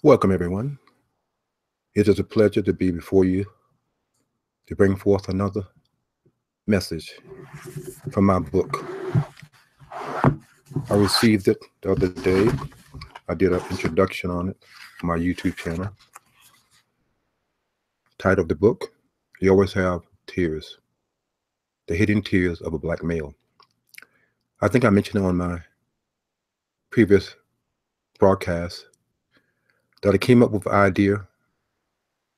Welcome, everyone. It is a pleasure to be before you to bring forth another message from my book. I received it the other day. I did an introduction on it on my YouTube channel. Title of the book, You Always Have Tears, The Hidden Tears of a Black Male. I think I mentioned it on my previous broadcast that I came up with the idea,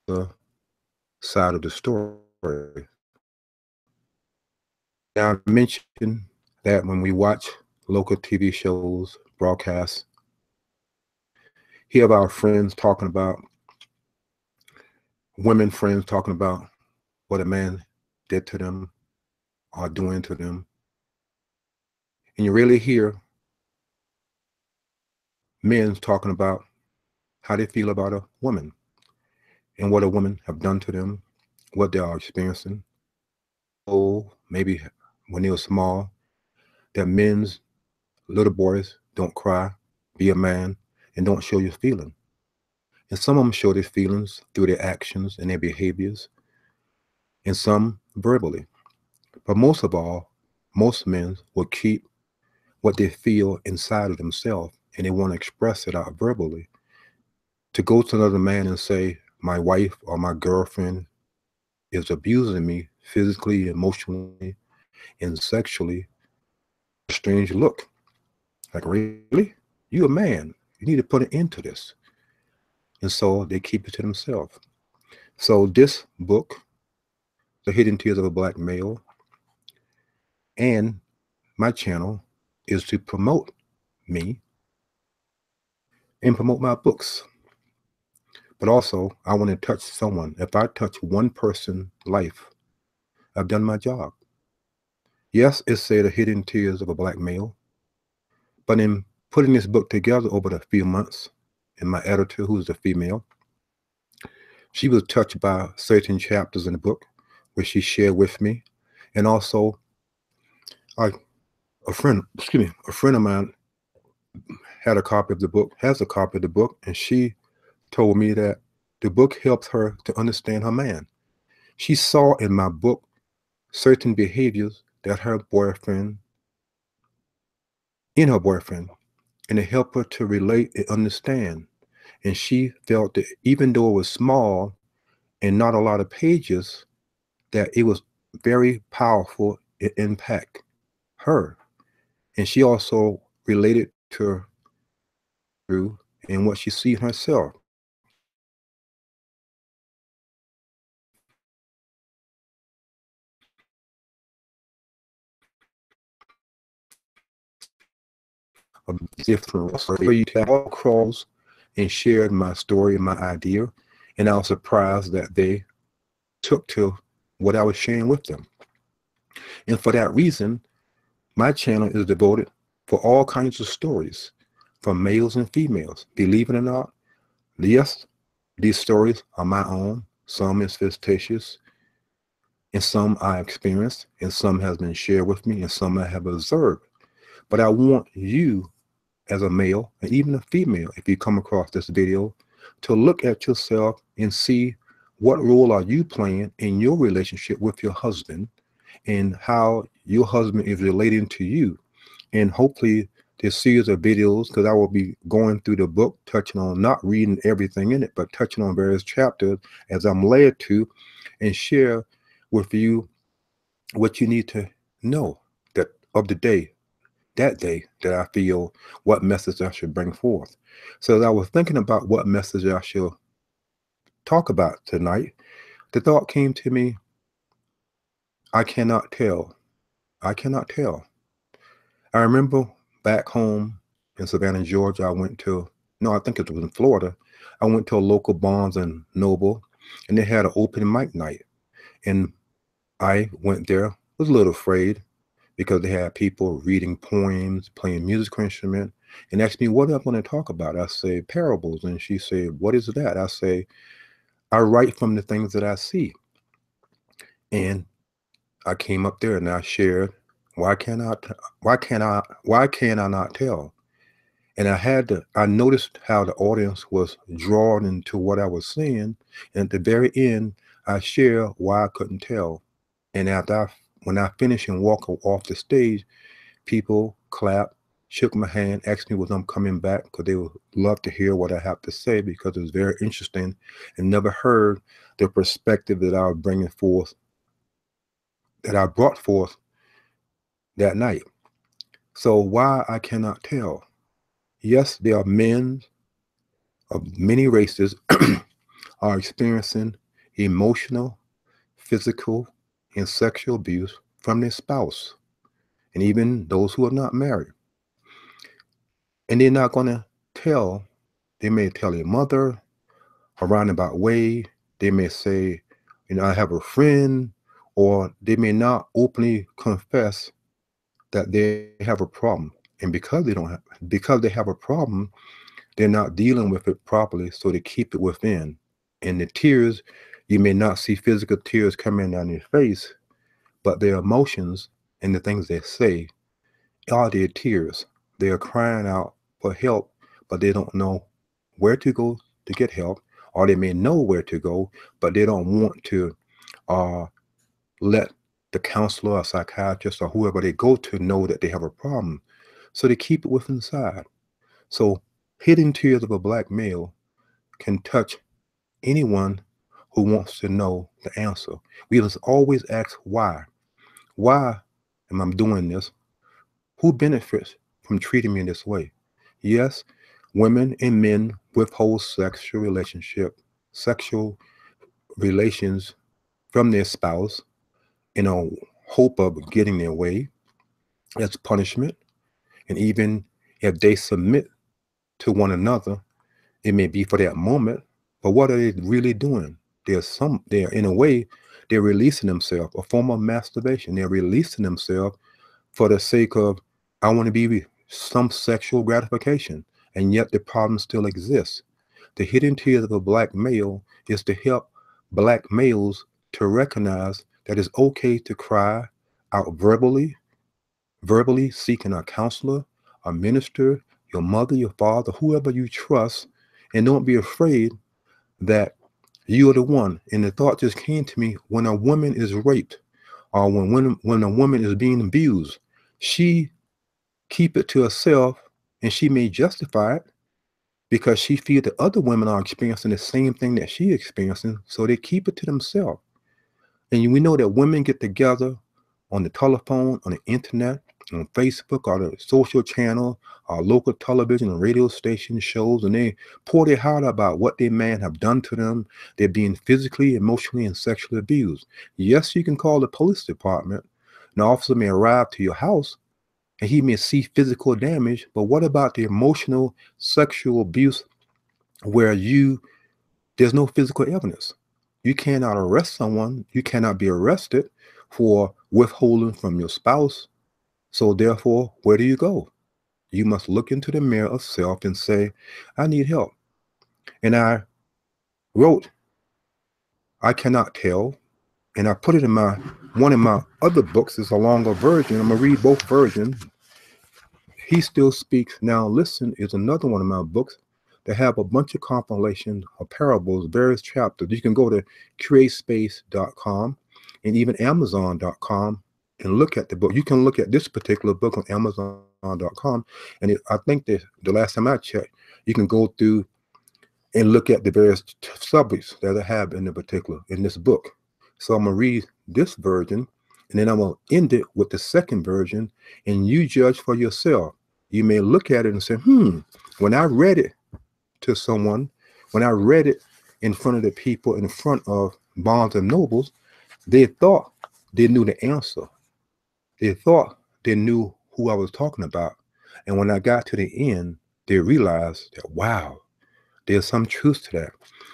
the side of the story. Now, I mentioned that when we watch local TV shows, broadcasts, hear our friends talking about, women friends talking about what a man did to them or doing to them. And you really hear men talking about how they feel about a woman and what a woman have done to them, what they are experiencing. Oh, maybe when they were small, that men's little boys don't cry, be a man, and don't show your feeling. And some of them show their feelings through their actions and their behaviors, and some verbally. But most of all, most men will keep what they feel inside of themselves, and they want to express it out verbally. To go to another man and say, my wife or my girlfriend is abusing me physically, emotionally, and sexually, a strange look. Like, really? You a man. You need to put an end to this. And so they keep it to themselves. So this book, The Hidden Tears of a Black Male, and my channel is to promote me and promote my books. But also, I want to touch someone. If I touch one person's life, I've done my job. Yes, it said The Hidden Tears of a Black Male. But in putting this book together over the few months, and my editor, who's a female, she was touched by certain chapters in the book, which she shared with me. And also, a friend of mine had a copy of the book, has a copy of the book, and she told me that the book helps her to understand her man. She saw in my book certain behaviors that her boyfriend, and it helped her to relate and understand. And she felt that even though it was small and not a lot of pages, that it was very powerful, it impact her. And she also related to her and what she sees herself. Different calls and shared my story and my idea, and I was surprised that they took to what I was sharing with them. And for that reason, my channel is devoted for all kinds of stories from males and females. Believe it or not, yes, these stories are my own. Some is fictitious, and some I experienced, and some has been shared with me, and some I have observed. But I want you as a male and even a female, if you come across this video, to look at yourself and see what role are you playing in your relationship with your husband and how your husband is relating to you. And hopefully this series of videos, because I will be going through the book, touching on, not reading everything in it, but touching on various chapters as I'm led to, and share with you what you need to know that of the day, that day that I feel what message I should bring forth. So as I was thinking about what message I should talk about tonight, the thought came to me, I cannot tell. I cannot tell. I remember back home in Savannah, Georgia, I think it was in Florida. I went to a local Barnes and Noble, and they had an open mic night. And I went there, was a little afraid, because they had people reading poems, playing musical instrument, and asked me what I'm going to talk about. I say parables, and she said, "What is that?" I say, "I write from the things that I see." And I came up there and I shared, why can I not tell? And I noticed how the audience was drawn into what I was saying. And at the very end, I shared why I couldn't tell. And when I finished and walked off the stage, people clapped, shook my hand, asked me was I'm coming back because they would love to hear what I have to say because it was very interesting and never heard the perspective that I was bringing forth, that I brought forth that night. So why I cannot tell? Yes, there are men of many races are experiencing emotional, physical, and sexual abuse from their spouse, and even those who are not married. And they're not going to tell. They may tell their mother a roundabout way. They may say, I have a friend, or they may not openly confess that they have a problem. And because they have a problem, they're not dealing with it properly, so they keep it within. And the tears, you may not see physical tears coming down your face, but their emotions and the things they say are their tears. They are crying out for help, but they don't know where to go to get help, or they may know where to go, but they don't want to let the counselor or psychiatrist or whoever they go to know that they have a problem. So they keep it within inside. So hidden tears of a black male can touch anyone who wants to know the answer. We must always ask why. Why am I doing this? Who benefits from treating me this way? Yes, women and men withhold sexual relations from their spouse in a hope of getting their way as punishment. And even if they submit to one another, it may be for that moment, but what are they really doing? They're in a way, they're releasing themselves, a form of masturbation. They're releasing themselves for the sake of, I want to be some sexual gratification. And yet the problem still exists. The hidden tears of a black male is to help black males to recognize that it's okay to cry out verbally seeking a counselor, a minister, your mother, your father, whoever you trust, and don't be afraid that you are the one. And the thought just came to me, when a woman is raped or when a woman is being abused, she keep it to herself, and she may justify it because she feels that other women are experiencing the same thing that she experiencing, so they keep it to themselves. And we know that women get together on the telephone, on the internet, on Facebook, or the social channel, or local television and radio station shows, and they pour their heart about what their man have done to them. They're being physically, emotionally, and sexually abused. Yes, you can call the police department. An officer may arrive to your house, and he may see physical damage, but what about the emotional, sexual abuse where there's no physical evidence? You cannot arrest someone. You cannot be arrested for withholding from your spouse. So therefore, where do you go? You must look into the mirror of self and say, I need help. And I wrote, I cannot tell. And I put it in one of my other books. It's a longer version. I'm going to read both versions. He Still Speaks Now Listen is another one of my books that have a bunch of compilation of parables, various chapters. You can go to createspace.com and even amazon.com and look at the book. You can look at this particular book on amazon.com, and I think that the last time I checked, you can go through and look at the various subjects that I have in this book. So I'm going to read this version, and then I'm going to end it with the second version, and you judge for yourself. You may look at it and say, when I read it to someone, when I read it in front of the people, in front of Barnes and Nobles, they thought they knew the answer. They thought they knew who I was talking about. And when I got to the end, they realized that, wow, there's some truth to that.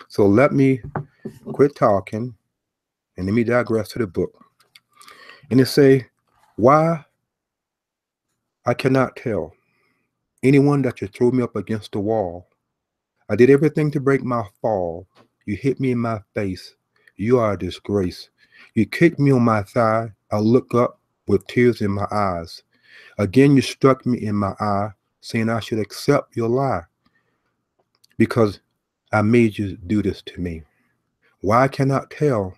So let me quit talking and let me digress to the book. And it say, why I cannot tell. Anyone that you threw me up against the wall. I did everything to break my fall. You hit me in my face. You are a disgrace. You kicked me on my thigh. I look up with tears in my eyes. Again, you struck me in my eye, saying I should accept your lie because I made you do this to me. Why I cannot tell.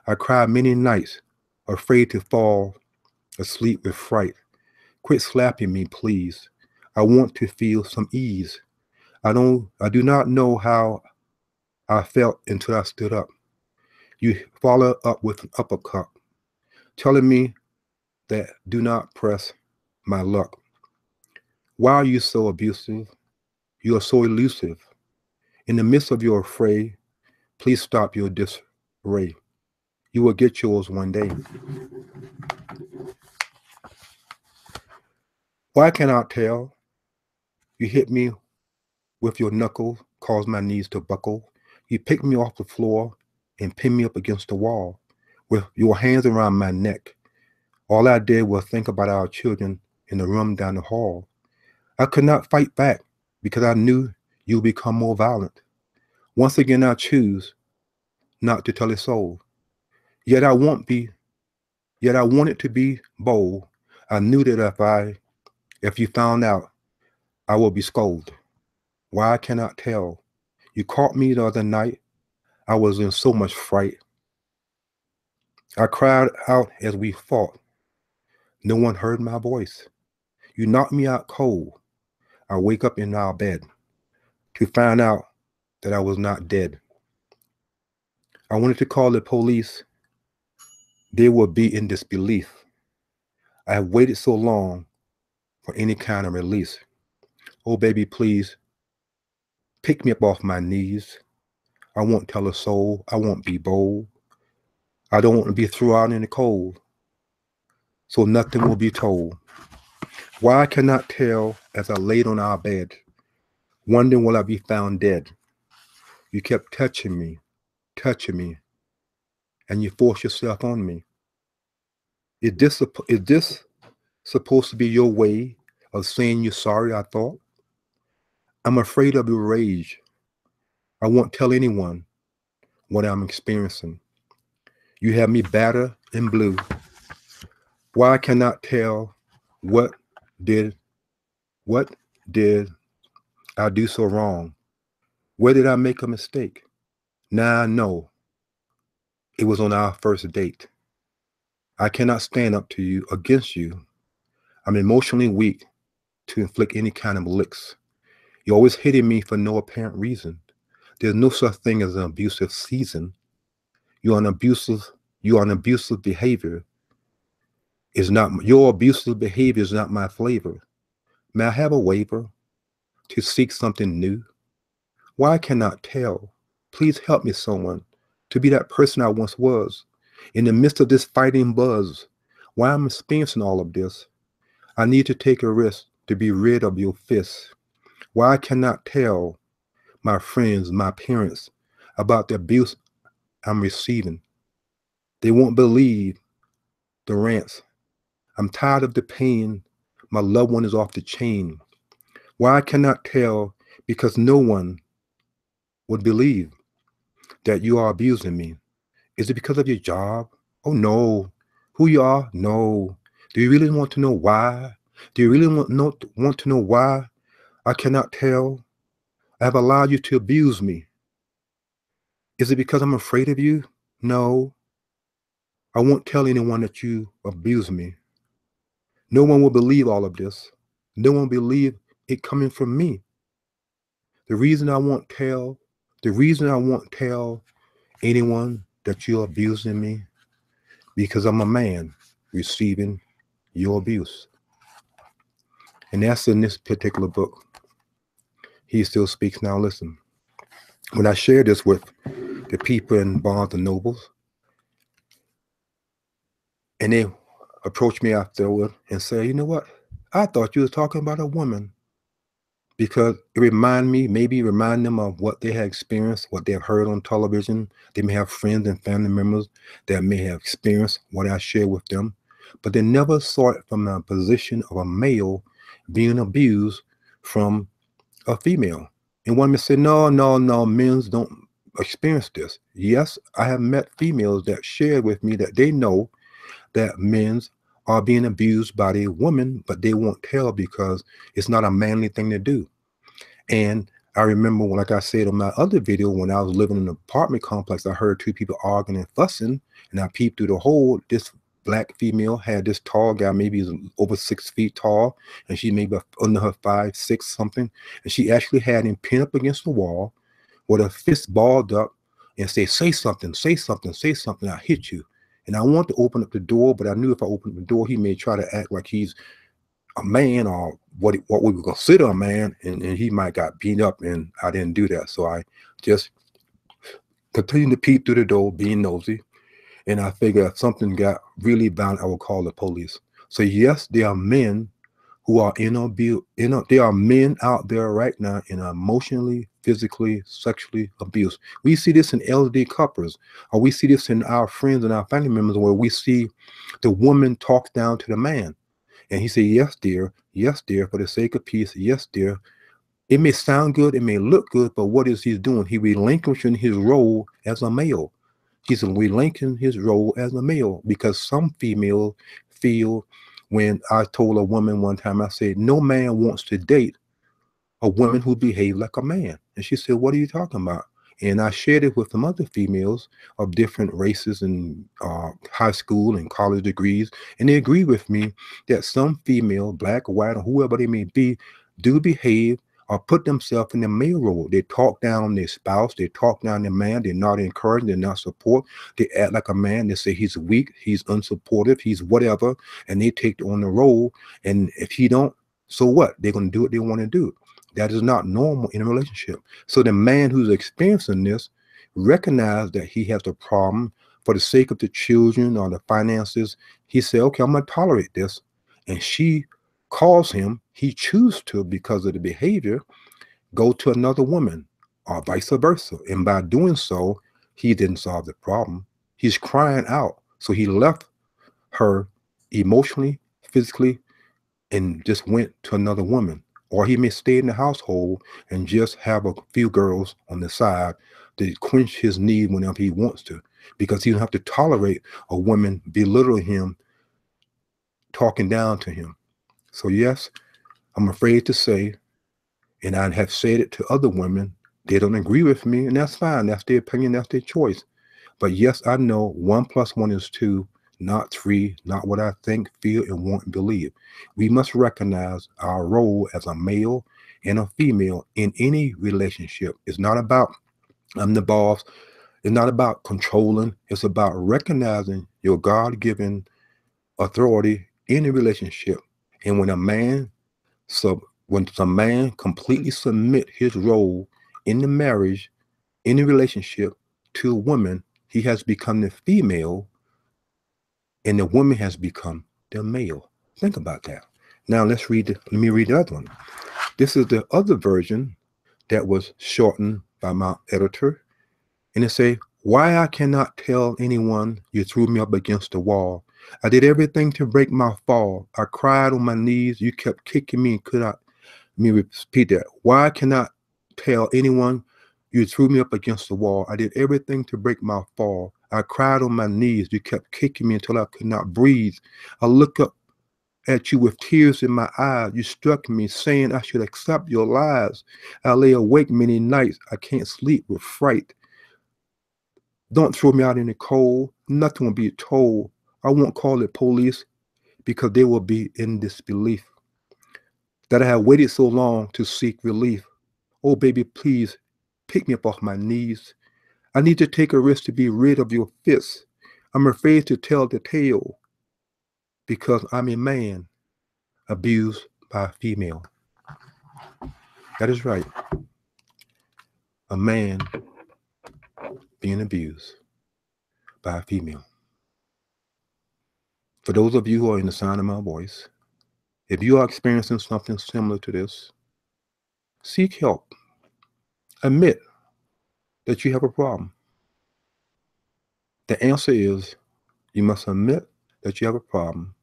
I cried many nights, afraid to fall asleep with fright. Quit slapping me, please. I want to feel some ease. I do not know how I felt until I stood up. You followed up with an uppercut, telling me that do not press my luck. Why are you so abusive? You are so elusive. In the midst of your fray, please stop your disarray. You will get yours one day. Why cannot tell? You hit me with your knuckles, caused my knees to buckle. You picked me off the floor and pinned me up against the wall with your hands around my neck. All I did was think about our children in the room down the hall. I could not fight back because I knew you would become more violent. Once again, I choose not to tell a soul. Yet I wanted to be bold. I knew that if you found out, I would be scolded. Why I cannot tell. You caught me the other night. I was in so much fright. I cried out as we fought. No one heard my voice. You knocked me out cold. I wake up in our bed to find out that I was not dead. I wanted to call the police. They would be in disbelief. I have waited so long for any kind of release. Oh, baby, please pick me up off my knees. I won't tell a soul. I won't be bold. I don't want to be thrown out in the cold, so nothing will be told. Why I cannot tell as I laid on our bed, wondering will I be found dead. You kept touching me, and you forced yourself on me. Is this supposed to be your way of saying you're sorry, I thought? I'm afraid of your rage. I won't tell anyone what I'm experiencing. You have me battered and blue. Why I cannot tell what did I do so wrong? Where did I make a mistake? Now I know it was on our first date. I cannot stand up to you, against you. I'm emotionally weak to inflict any kind of licks. You're always hitting me for no apparent reason. There's no such thing as an abusive season. You're an abusive behavior. Your abusive behavior is not my flavor. May I have a waiver to seek something new? Why I cannot tell? Please help me, someone, to be that person I once was. In the midst of this fighting buzz, why I'm experiencing all of this, I need to take a risk to be rid of your fists. Why I cannot tell my friends, my parents, about the abuse I'm receiving. They won't believe the rants. I'm tired of the pain. My loved one is off the chain. Why I cannot tell? Because no one would believe that you are abusing me. Is it because of your job? Oh no. Who you are? No. Do you really want to know why? Do you really want to know why I cannot tell? I have allowed you to abuse me. Is it because I'm afraid of you? No. I won't tell anyone that you abuse me. No one will believe all of this. No one will believe it coming from me. The reason I won't tell anyone that you're abusing me, because I'm a man receiving your abuse. And that's in this particular book. He Still Speaks Now. Listen, when I share this with the people in Barnes and Nobles, and they approach me afterward and say, you know what? I thought you were talking about a woman. Because it remind them of what they have experienced, what they have heard on television. They may have friends and family members that may have experienced what I share with them, but they never saw it from a position of a male being abused from a female. And women say, no, no, no, men don't experience this. Yes, I have met females that share with me that they know that men are being abused by their women, but they won't tell because it's not a manly thing to do. And I remember, like I said in my other video, when I was living in an apartment complex, I heard two people arguing and fussing, and I peeped through the hole. This black female had this tall guy, maybe he's over 6 feet tall, and she maybe under her 5'6" something, and she actually had him pinned up against the wall with her fist balled up and say something, say something, say something, I hit you. And I wanted to open up the door, but I knew if I opened the door, he may try to act like he's a man or what we would consider a man, and he might got beat up, and I didn't do that. So I just continued to peep through the door, being nosy, and I figured if something got really bad, I would call the police. So yes, there are men who are there are men out there right now in emotionally, physically, sexually abused. We see this in elderly couples, or we see this in our friends and our family members, where we see the woman talks down to the man. And he said, yes, dear, for the sake of peace, yes, dear. It may sound good, it may look good, but what is he doing? He relinquishing his role as a male. He's relinquishing his role as a male, because some females feel, when I told a woman one time, I said, no man wants to date a woman who behaves like a man. And she said, what are you talking about? And I shared it with some other females of different races and high school and college degrees. And they agree with me that some female, black, white, or whoever they may be, do behave or put themselves in the male role. They talk down their spouse, they talk down their man, they're not encouraging, they're not support. They act like a man, they say he's weak, he's unsupportive, he's whatever, and they take on the role. And if he don't, so what? They're going to do what they want to do. That is not normal in a relationship. So the man who's experiencing this recognize that he has a problem for the sake of the children or the finances. He said, okay, I'm going to tolerate this. And she calls him, he chooses to, because of the behavior, go to another woman or vice versa. And by doing so, he didn't solve the problem. He's crying out. So he left her emotionally, physically, and just went to another woman. Or he may stay in the household and just have a few girls on the side to quench his need whenever he wants to, because he don't have to tolerate a woman belittling him, talking down to him. So yes, I'm afraid to say, and I have said it to other women, they don't agree with me, and that's fine. That's their opinion, that's their choice. But yes, I know 1 + 1 is 2, not 3, not what I think, feel, and want and believe. We must recognize our role as a male and a female in any relationship. It's not about, I'm the boss. It's not about controlling. It's about recognizing your God-given authority in a relationship. And when a man, completely submit his role in the marriage, in a relationship, to a woman, he has become the female, and the woman has become the male. Think about that. Now let me read the other one. This is the other version that was shortened by my editor. And it say, why I cannot tell anyone you threw me up against the wall. I did everything to break my fall. I cried on my knees. You kept kicking me. Let me repeat that. Why I cannot tell anyone you threw me up against the wall. I did everything to break my fall. I cried on my knees. You kept kicking me until I could not breathe. I looked up at you with tears in my eyes. You struck me, saying I should accept your lies. I lay awake many nights. I can't sleep with fright. Don't throw me out in the cold. Nothing will be told. I won't call the police, because they will be in disbelief that I have waited so long to seek relief. Oh, baby, please pick me up off my knees. I need to take a risk to be rid of your fists. I'm afraid to tell the tale, because I'm a man abused by a female. That is right. A man being abused by a female. For those of you who are in the sound of my voice, if you are experiencing something similar to this, seek help. Admit that you have a problem. The answer is, you must admit that you have a problem.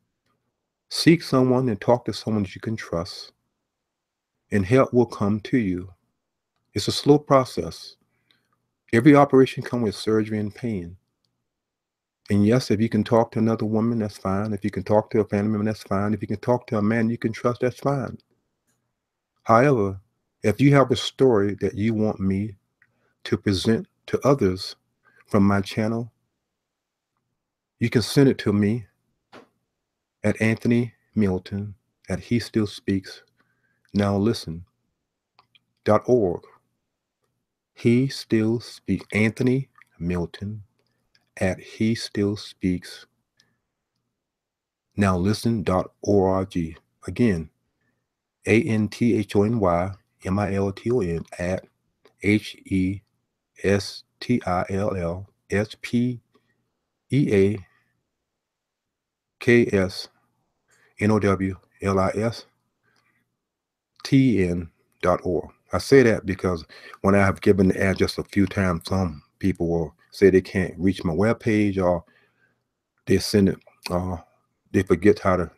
Seek someone and talk to someone that you can trust, and help will come to you. It's a slow process. Every operation comes with surgery and pain. And yes, if you can talk to another woman, that's fine. If you can talk to a family member, that's fine. If you can talk to a man you can trust, that's fine. However, if you have a story that you want me to present to others from my channel, you can send it to me at Anthony Milton at He Still Speaks Now Listen.org. He Still Speaks, Anthony Milton at He Still Speaks Now Listen.org. Again, ANTHONYMILTON at HESTIALSPEAKNOWLISTN.org. I say that because when I have given the address a few times, some people will say they can't reach my webpage, or they send it, they forget how to,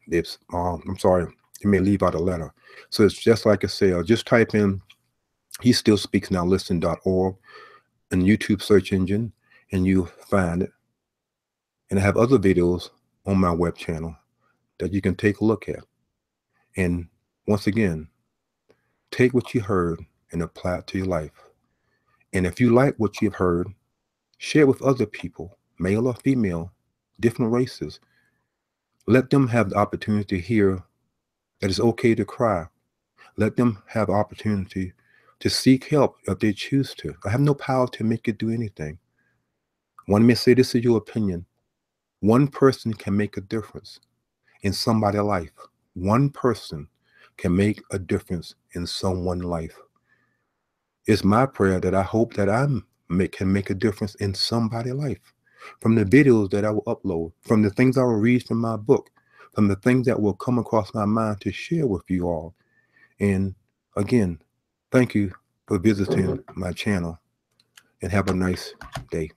I'm sorry, they may leave out a letter. So it's just like I say, just type in He Still Speaks Now Listen.org in YouTube search engine, and you find it. And I have other videos on my web channel that you can take a look at. And once again, take what you heard and apply it to your life. And if you like what you've heard, share it with other people, male or female, different races. Let them have the opportunity to hear that it's okay to cry. Let them have the opportunity to seek help if they choose to. I have no power to make you do anything. One may say this is your opinion. One person can make a difference in somebody's life. One person can make a difference in someone's life. It's my prayer that I hope that can make a difference in somebody's life. From the videos that I will upload, from the things I will read from my book, from the things that will come across my mind to share with you all. And again, thank you for visiting my channel, and have a nice day.